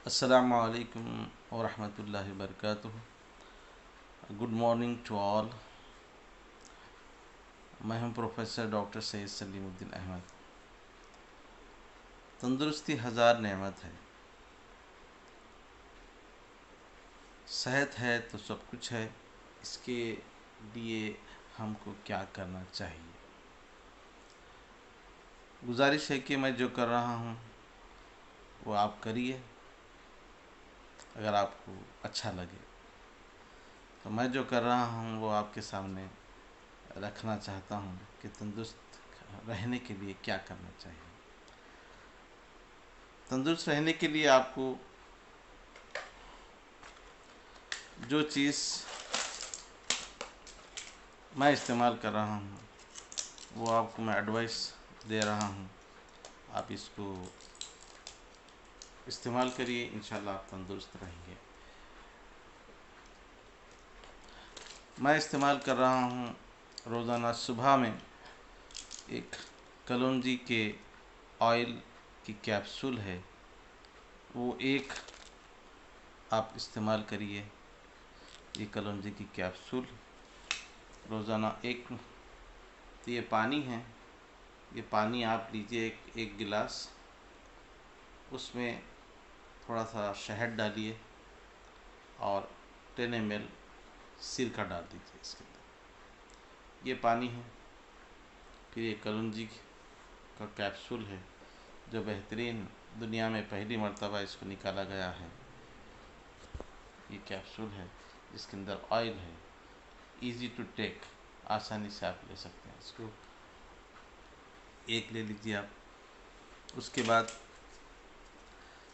Assalamu alaikum wa rahmatullahi wa barakatuh. Good morning to all. मैं हूं professor doctor Syed Salimuddin Ahmed. तंदुरुस्ती हज़ार नेमत है, सेहत है तो सब कुछ है। इसके लिए हमको क्या करना चाहिए? गुजारिश है कि मैं जो कर रहा हूं वो आप करिए। अगर आपको अच्छा लगे तो मैं जो कर रहा हूं वो आपके सामने रखना चाहता हूं कि तंदुरुस्त रहने के लिए क्या करना चाहिए। तंदुरुस्त रहने के लिए आपको जो चीज़ मैं इस्तेमाल कर रहा हूँ वो आपको मैं एडवाइस दे रहा हूँ। आप इसको इस्तेमाल करिए, इंशाल्लाह आप तंदुरुस्त रहेंगे। मैं इस्तेमाल कर रहा हूँ रोज़ाना सुबह में एक कलौंजी के ऑयल की कैप्सूल है, वो एक आप इस्तेमाल करिए। ये कलौंजी की कैप्सूल रोज़ाना एक, तो ये पानी है, ये पानी आप लीजिए एक गिलास, उसमें थोड़ा सा शहद डालिए और 10 ml सिरका डाल दीजिए इसके अंदर। ये पानी है। फिर ये कलौंजी का कैप्सूल है जो बेहतरीन, दुनिया में पहली मर्तबा इसको निकाला गया है। ये कैप्सूल है जिसके अंदर ऑयल है, इजी टू टेक, आसानी से आप ले सकते हैं इसको। एक ले लीजिए आप। उसके बाद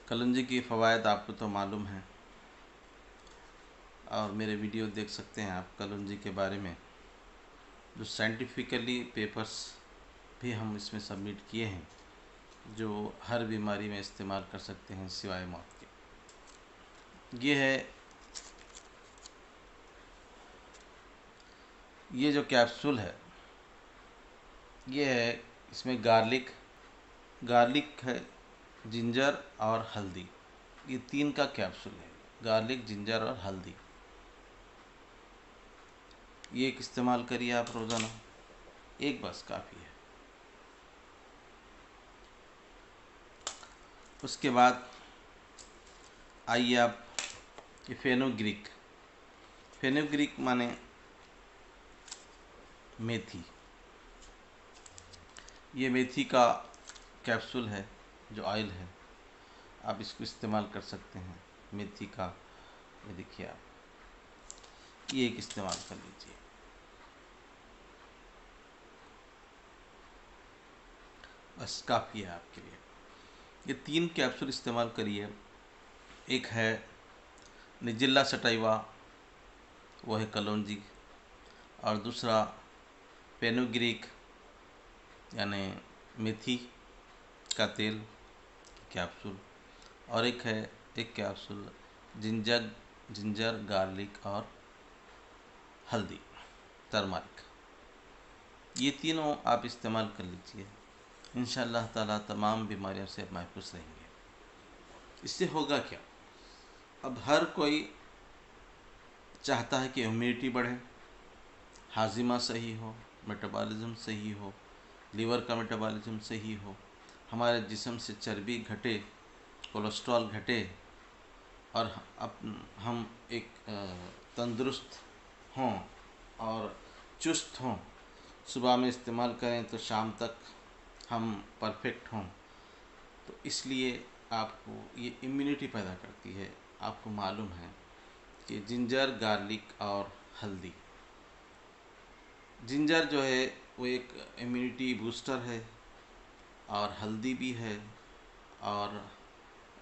कलौंजी की फ़वाइद आपको तो मालूम है और मेरे वीडियो देख सकते हैं आप कलौंजी के बारे में, जो साइंटिफिकली पेपर्स भी हम इसमें सबमिट किए हैं, जो हर बीमारी में इस्तेमाल कर सकते हैं सिवाय मौत के। ये है, ये जो कैप्सूल है ये है, इसमें गार्लिक है, जिंजर और हल्दी, ये तीन का कैप्सूल है। गार्लिक, जिंजर और हल्दी, ये एक इस्तेमाल करिए आप रोज़ाना, एक बस काफ़ी है। उसके बाद आइए आप, ये फेनुग्रीक माने मेथी, ये मेथी का कैप्सूल है जो ऑयल है, आप इसको इस्तेमाल कर सकते हैं। मेथी का ये देखिए आप, ये एक इस्तेमाल कर लीजिए। बस काफ़ी है आपके लिए। ये तीन कैप्सूल इस्तेमाल करिए। एक है निजिल्ला सटाइवा, वो है कलौंजी, और दूसरा फेनुग्रीक यानी मेथी का तेल कैप्सूल, और एक कैप्सूल जिंजर, गार्लिक और हल्दी, टर्मरिक। ये तीनों आप इस्तेमाल कर लीजिए, इंशाअल्लाह ताला तमाम बीमारियों से महफूज रहेंगे। इससे होगा क्या? अब हर कोई चाहता है कि इम्यूनिटी बढ़े, हाजिमा सही हो, मेटाबॉलिज्म सही हो, लीवर का मेटाबॉलिज्म सही हो, हमारे जिस्म से चर्बी घटे, कोलेस्ट्रॉल घटे, और हम एक तंदुरुस्त हों और चुस्त हों। सुबह में इस्तेमाल करें तो शाम तक हम परफेक्ट हों। तो इसलिए आपको ये इम्यूनिटी पैदा करती है। आपको मालूम है कि जिंजर, गार्लिक और हल्दी, जिंजर जो है वो एक इम्यूनिटी बूस्टर है, और हल्दी भी है, और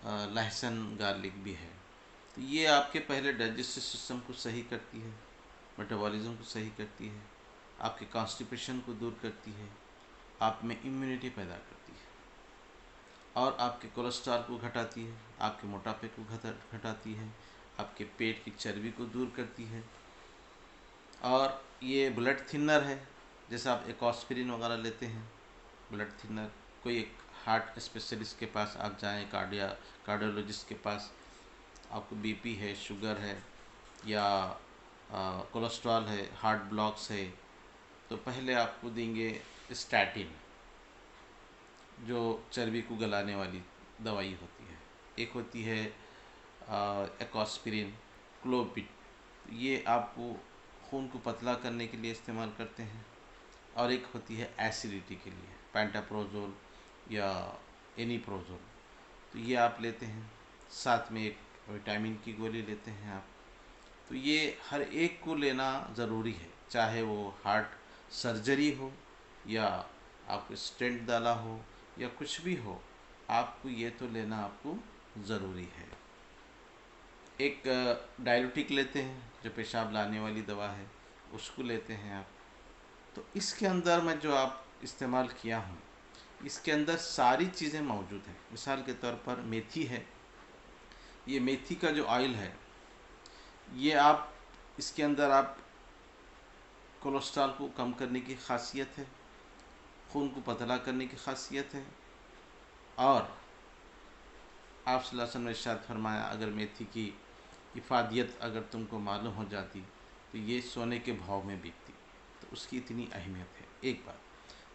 लहसुन, गार्लिक भी है। तो ये आपके पहले डाइजेस्टिव सिस्टम को सही करती है, मेटाबॉलिज्म को सही करती है, आपके कॉन्स्टिपेशन को दूर करती है, आप में इम्यूनिटी पैदा करती है, और आपके कोलेस्ट्रॉल को घटाती है, आपके मोटापे को घटाती है, आपके पेट की चर्बी को दूर करती है। और ये ब्लड थिनर है। जैसे आप एक एस्पिरिन वगैरह लेते हैं, ब्लड थिनर, कोई एक हार्ट स्पेशलिस्ट के पास आप जाएं, कार्डियोलॉजिस्ट के पास, आपको बीपी है, शुगर है या कोलेस्ट्रॉल है, हार्ट ब्लॉक्स है, तो पहले आपको देंगे स्टैटिन, जो चर्बी को गलाने वाली दवाई होती है। एक होती है एकॉस्पिरिन, क्लोपिड, ये आपको खून को पतला करने के लिए इस्तेमाल करते हैं। और एक होती है एसिडिटी के लिए, पेंटाप्रोजोल या एनीप्रोजोल, तो ये आप लेते हैं। साथ में एक विटामिन की गोली लेते हैं आप। तो ये हर एक को लेना ज़रूरी है, चाहे वो हार्ट सर्जरी हो या आपको स्टेंट डाला हो या कुछ भी हो, आपको ये तो लेना आपको ज़रूरी है। एक डायलिटिक लेते हैं, जो पेशाब लाने वाली दवा है, उसको लेते हैं आप। तो इसके अंदर मैं जो आप इस्तेमाल किया हूँ, इसके अंदर सारी चीज़ें मौजूद हैं। मिसाल के तौर पर मेथी है, ये मेथी का जो ऑयल है, ये आप इसके अंदर आप कोलेस्ट्रॉल को कम करने की खासियत है, खून को पतला करने की खासियत है। और आप सल्लल्लाहु अलैहि वसल्लम ने इरशाद फरमाया, अगर मेथी की इफादियत अगर तुमको मालूम हो जाती तो ये सोने के भाव में बिकती। तो उसकी इतनी अहमियत है, एक बात।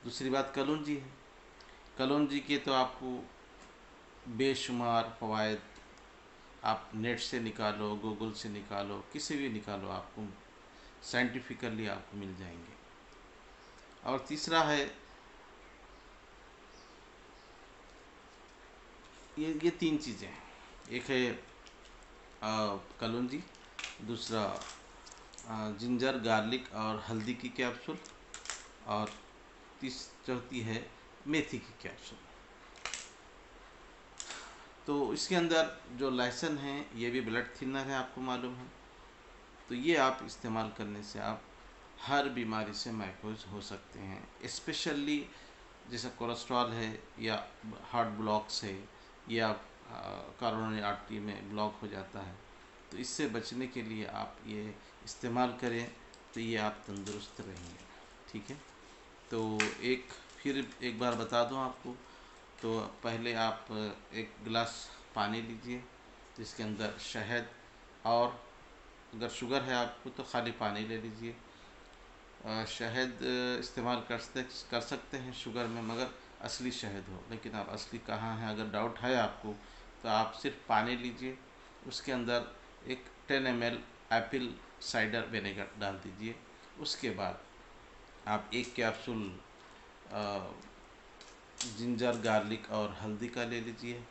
दूसरी बात कलौंजी है। कलौंजी के तो आपको बेशुमार फ़वाइद, आप नेट से निकालो, गूगल से निकालो, किसी भी निकालो, आपको साइंटिफिकली आपको मिल जाएंगे। और तीसरा है ये तीन चीज़ें हैं। एक है कलौंजी, दूसरा जिंजर, गार्लिक और हल्दी की कैप्सूल, और चौथी है मेथी की कैप्सूल। तो इसके अंदर जो लहसुन है, ये भी ब्लड थिनर है, आपको मालूम है। तो ये आप इस्तेमाल करने से आप हर बीमारी से महफूज हो सकते हैं। स्पेशली जैसे कोलेस्ट्रॉल है या हार्ट ब्लॉक्स है या करोनरी आर्टरी में ब्लॉक हो जाता है, तो इससे बचने के लिए आप ये इस्तेमाल करें, तो ये आप तंदुरुस्त रहेंगे। ठीक है। तो फिर एक बार बता दूं आपको। तो पहले आप एक गिलास पानी लीजिए, जिसके अंदर शहद, और अगर शुगर है आपको तो खाली पानी ले लीजिए। शहद इस्तेमाल कर सकते हैं शुगर में, मगर असली शहद हो। लेकिन आप असली कहाँ है, अगर डाउट है आपको, तो आप सिर्फ पानी लीजिए, उसके अंदर एक 10 ml एप्पल साइडर विनेगर डाल दीजिए। उसके बाद आप एक कैप्सूल जिंजर, गार्लिक और हल्दी का ले लीजिए,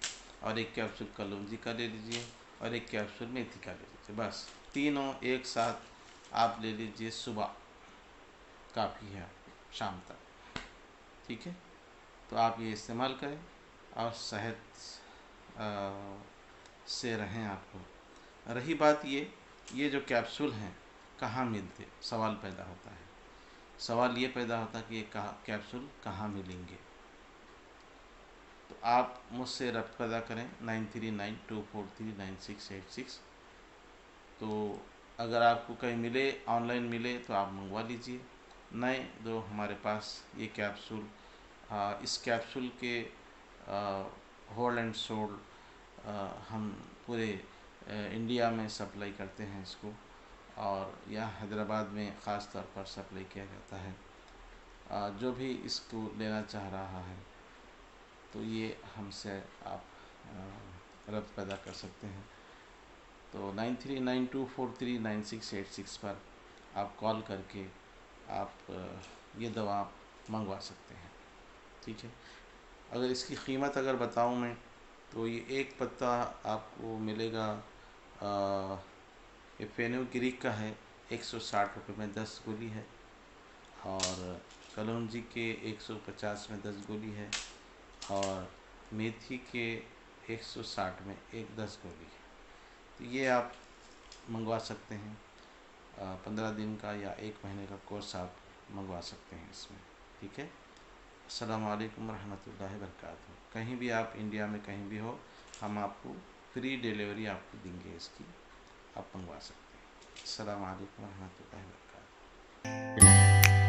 और एक कैप्सूल कलौंजी का ले लीजिए, और एक कैप्सूल मेथी का ले लीजिए। बस तीनों एक साथ आप ले लीजिए, सुबह काफ़ी है आपको शाम तक। ठीक है। तो आप ये इस्तेमाल करें और सेहत से रहें। आपको रही बात ये जो कैप्सूल हैं कहाँ मिलते, सवाल पैदा होता है। सवाल ये पैदा होता है कि ये कैप्सूल कहाँ मिलेंगे। तो आप मुझसे रब्त पैदा करें 9392439686। तो अगर आपको कहीं मिले, ऑनलाइन मिले, तो आप मंगवा लीजिए। नए जो हमारे पास ये कैप्सूल, इस कैप्सूल के होल्ड एंड सोल्ड हम पूरे इंडिया में सप्लाई करते हैं इसको, और यहाँ हैदराबाद में ख़ास तौर पर सप्लाई किया जाता है। जो भी इसको लेना चाह रहा है, तो ये हमसे आप रब्त पैदा कर सकते हैं। तो 9392439686 पर आप कॉल करके आप ये दवा मंगवा सकते हैं। ठीक है। अगर इसकी कीमत अगर बताऊं मैं, तो ये एक पत्ता आपको मिलेगा, ये फेनुग्रीक का है, 160 रुपये में 10 गोली है। और कलौंजी के 150 में 10 गोली है। और मेथी के 160 में 10 गोली है। तो ये आप मंगवा सकते हैं। 15 दिन का या 1 महीने का कोर्स आप मंगवा सकते हैं इसमें। ठीक है। अस्सलामु अलैकुम रहमतुल्लाहि वबरकातुहू। कहीं भी आप इंडिया में कहीं भी हो, हम आपको फ्री डिलीवरी आपको देंगे इसकी, आप मंगवा सकते हैं। अस्सलामु अलैकुम रहमतुल्लाहि वबरकातुहू।